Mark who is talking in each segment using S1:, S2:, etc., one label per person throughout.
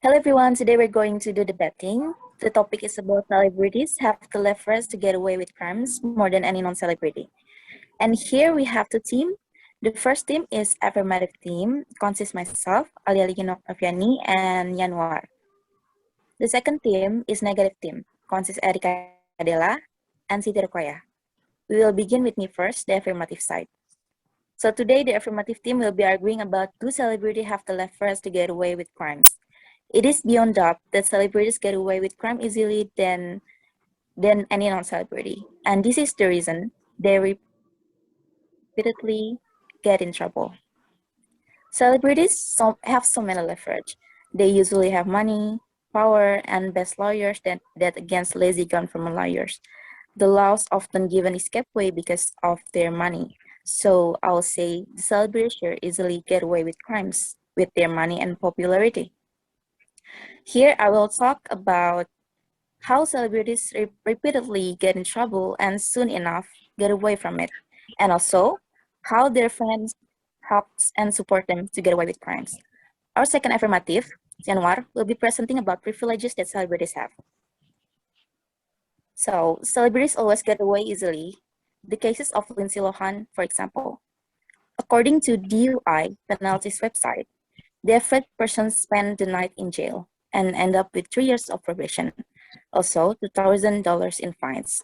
S1: Hello everyone, today we're going to do debating. The topic is about celebrities have to leverage to get away with crimes more than any non-celebrity. And here we have two teams. The first team is affirmative team, consists myself, Allya Legina and Yanuar. The second team is negative team, consists Rrika Dela and Siti Rukhoyah. We will begin with me first, the affirmative side. So today the affirmative team will be arguing about do celebrities have to leverage to get away with crimes. It is beyond doubt that celebrities get away with crime easily than any non-celebrity. And this is the reason they repeatedly get in trouble. Celebrities have so many leverage. They usually have money, power, and best lawyers that against lazy government lawyers. The laws often give an escape way because of their money. So I'll say the celebrities sure easily get away with crimes with their money and popularity. Here I will talk about how celebrities repeatedly get in trouble and soon enough get away from it, and also how their friends helps and support them to get away with crimes. Our second affirmative, Yanuar, will be presenting about privileges that celebrities have. So, celebrities always get away easily. The cases of Lindsay Lohan, for example. According to DUI penalties website, the average person spend the night in jail and end up with 3 years of probation. Also, $2,000 in fines,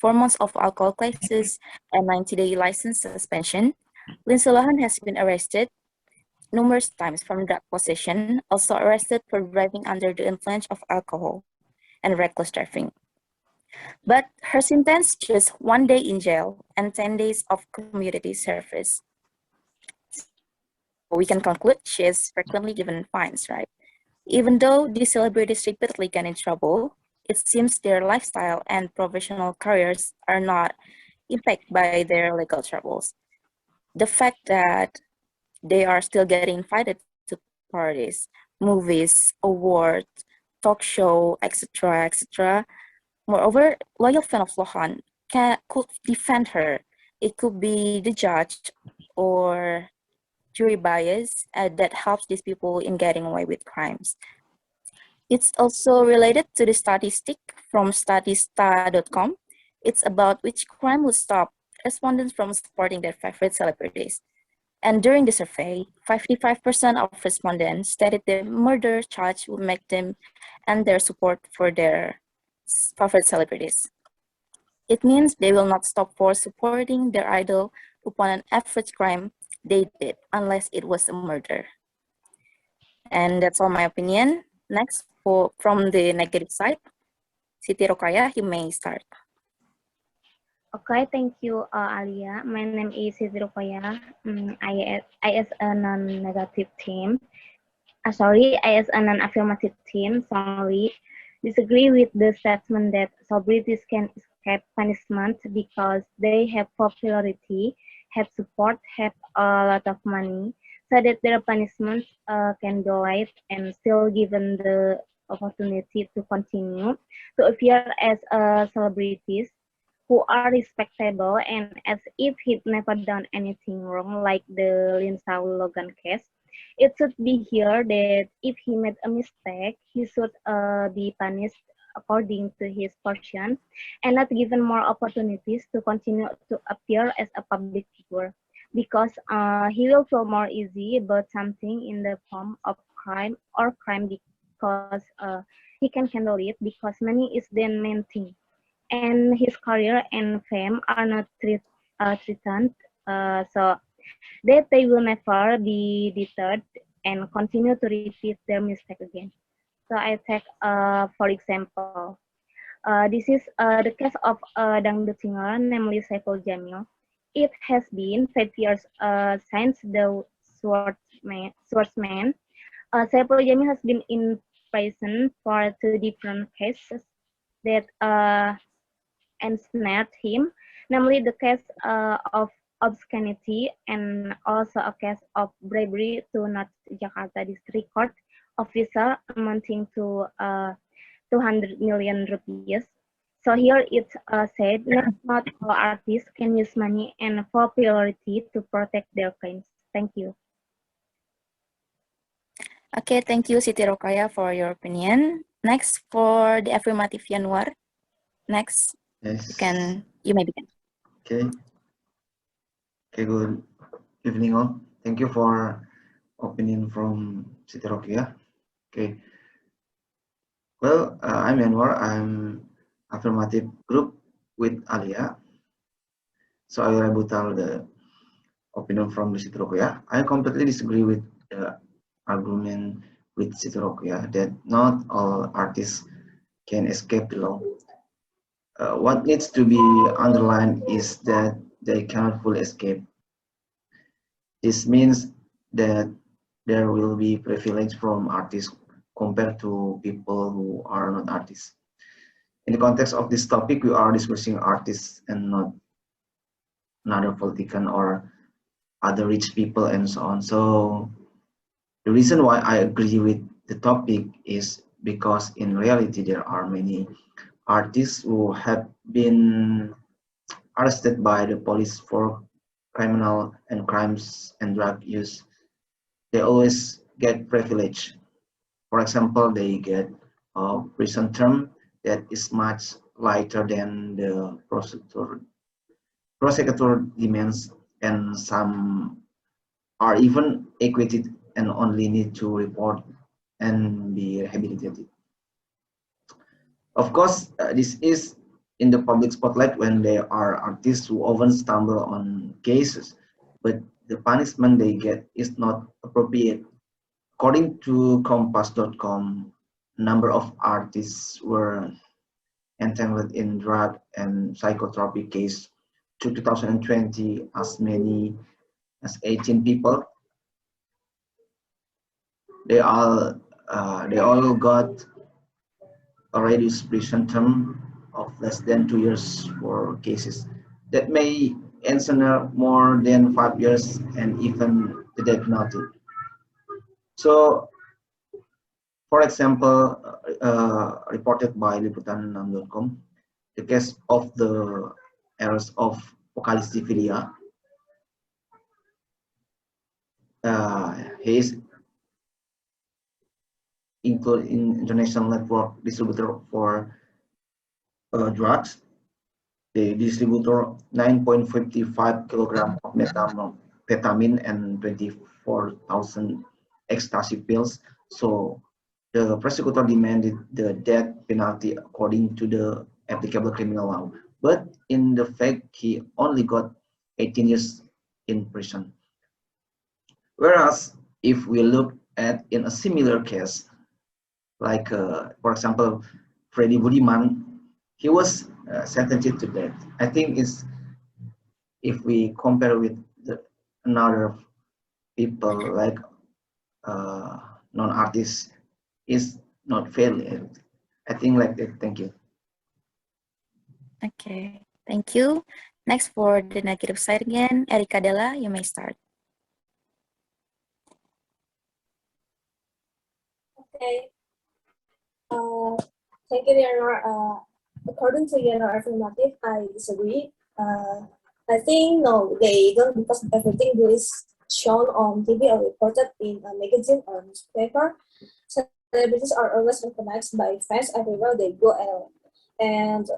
S1: 4 months of alcohol classes, and 90-day license suspension. Lindsay Lohan has been arrested numerous times from drug possession, also arrested for driving under the influence of alcohol and reckless driving. But her sentence just 1 day in jail and 10 days of community service. So we can conclude she is frequently given fines, right? Even though these celebrities repeatedly get in trouble, it seems their lifestyle and professional careers are not impacted by their legal troubles. The fact that they are still getting invited to parties, movies, awards, talk show, etc., etc. Moreover, loyal fan of Lohan could defend her. It could be the judge or jury bias that helps these people in getting away with crimes. It's also related to the statistic from statista.com. It's about which crime would stop respondents from supporting their favorite celebrities. And during the survey, 55% of respondents stated the murder charge would make them end their support for their favorite celebrities. It means they will not stop for supporting their idol upon an average crime they did, unless it was a murder. And that's all my opinion. Next, from the negative side, Siti Rukhoyah, you may start.
S2: Okay, thank you, Alia. My name is Siti Rukhoyah. I as a non-negative team, I as a non-affirmative team, strongly disagree with the statement that celebrities can escape punishment because they have popularity, have support, have a lot of money, so that their punishments can go light and still given the opportunity to continue to appear as celebrities who are respectable and as if he'd never done anything wrong, like the Lindsay Lohan case. It should be here that if he made a mistake, he should be punished according to his portion and not given more opportunities to continue to appear as a public figure because he will feel more easy about something in the form of crime or crime because he can handle it because money is the main thing and his career and fame are not threatened, so that they will never be deterred and continue to repeat their mistake again. So I take, for example, this is the case of a dangdut singer, namely Saiful Jamil. It has been 5 years since the swordsman. Saiful Jamil has been in prison for 2 different cases that ensnared him, namely the case of obscenity and also a case of bribery to North Jakarta District Court officer amounting to 200 million rupees. So here it's said not all artists can use money and popularity to protect their claims. Thank you.
S1: Okay, thank you, Siti Rukhoyah, for your opinion. Next, for the affirmative Yanuar. Next,
S3: Yes.
S1: you may begin.
S3: Okay. Okay. Good evening, all. Thank you for opinion from Siti Rukhoyah. Okay. Well, I'm Yanuar. I'm affirmative group with Allya. So I will rebuttal the opinion from Siti Rukhoyah. I completely disagree with the argument with Siti Rukhoyah that not all artists can escape the law. What needs to be underlined is that they cannot fully escape. This means that there will be privilege from artists compared to people who are not artists. In the context of this topic, we are discussing artists and not another politician or other rich people and so on. So the reason why I agree with the topic is because in reality there are many artists who have been arrested by the police for criminal and crimes and drug use. They always get privilege. For example, they get a prison term that is much lighter than the prosecutor demands, and some are even acquitted and only need to report and be rehabilitated. Of course, this is in the public spotlight when there are artists who often stumble on cases, but the punishment they get is not appropriate. According to Compass.com, number of artists were entangled in drug and psychotherapy case to 2020 as many as 18 people. They all got a reduced prison term of less than 2 years for cases that may ensnare more than 5 years and even the death penalty. So, for example, reported by liputan6.com, the case of the errors of vokalis Dividia, he is included in international network distributor for drugs. They distributor 9.55 kilogram of methamphetamine and 24,000 ecstasy pills. So the prosecutor demanded the death penalty according to the applicable criminal law. But in the fact, he only got 18 years in prison. Whereas if we look at in a similar case, like for example, Freddy Budiman, he was sentenced to death. I think it's if we compare with another people like non-artists, is not fair. I think like that. Thank you.
S1: Okay, thank you. Next, for the negative side again, Rrika Dela, you may start.
S4: Okay. Thank you, Yanuar. According to Yanuar affirmative, I disagree. I think no, they don't, because everything that is shown on TV or reported in a magazine or newspaper. Celebrities are always recognized by fans everywhere they go, and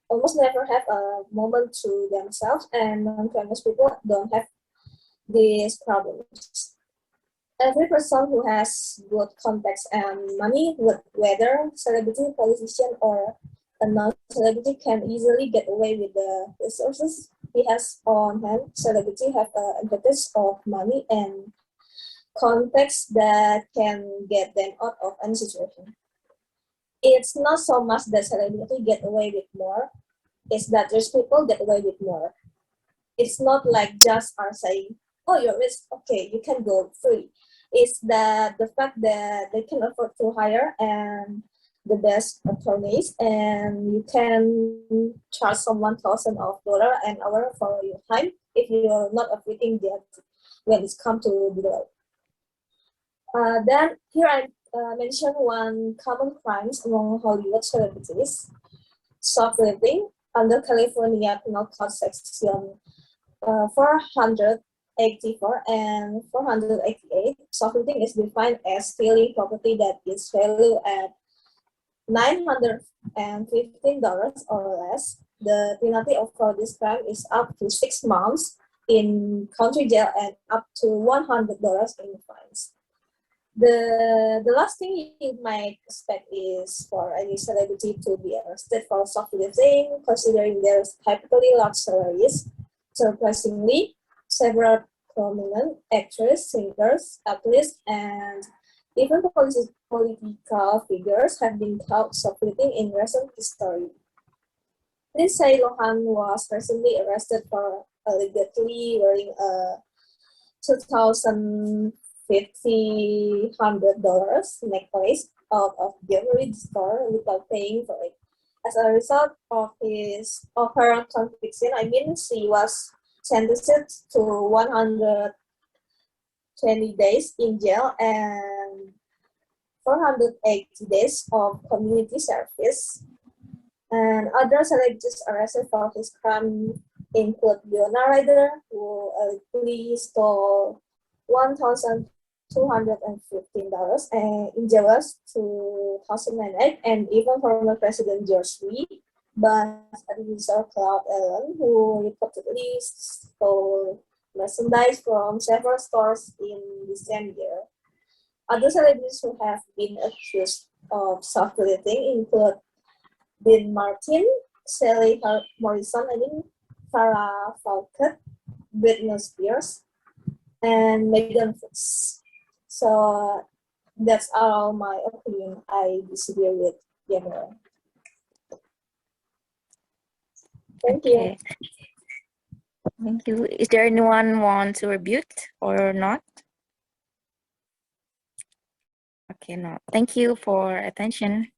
S4: almost never have a moment to themselves, and non-famous people don't have these problems. Every person who has good contacts and money, whether celebrity, politician, or a non-celebrity, can easily get away with the resources he has on hand. Celebrity have an advantage of money and contacts that can get them out of any situation. It's not so much that celebrity get away with more, it's that rich people get away with more. It's not like just are saying, oh, you're rich, okay, you can go free. It's that the fact that they can afford to hire and the best attorneys, and you can charge someone $1,000 an hour for your time if you're not avoiding that when it's come to the law. Then here I mention one common crimes among Hollywood celebrities: shoplifting under California Penal Code Section 400 484 and 488, shoplifting is defined as stealing property that is valued at $915 or less. The penalty for this crime is up to 6 months in county jail and up to $100 in fines. The last thing you might expect is for any celebrity to be arrested for shoplifting, considering their typically large salaries. Surprisingly, several prominent actors, singers, athletes, and even political figures have been caught shoplifting in recent history. Lindsay Lohan was recently arrested for allegedly wearing a $2,500 necklace out of jewelry store without paying for it. As a result of her conviction, she was sentenced to 120 days in jail and 480 days of community service. And other celebrities arrested for his crime include Leonardo, who allegedly stole $1,215 in January 2008, and even former President George W. Bush administrator Claude Allen, who reportedly stole merchandise from several stores in the same year. Other celebrities who have been accused of shoplifting include Dean Martin, Sally Morrison, Farrah Fawcett, Britney Spears, and Megan Fox. So that's all my opinion. I disagree with Yanuar. Thank you.
S1: Thank you. Is there anyone want to rebut or not? Okay, no. Thank you for attention.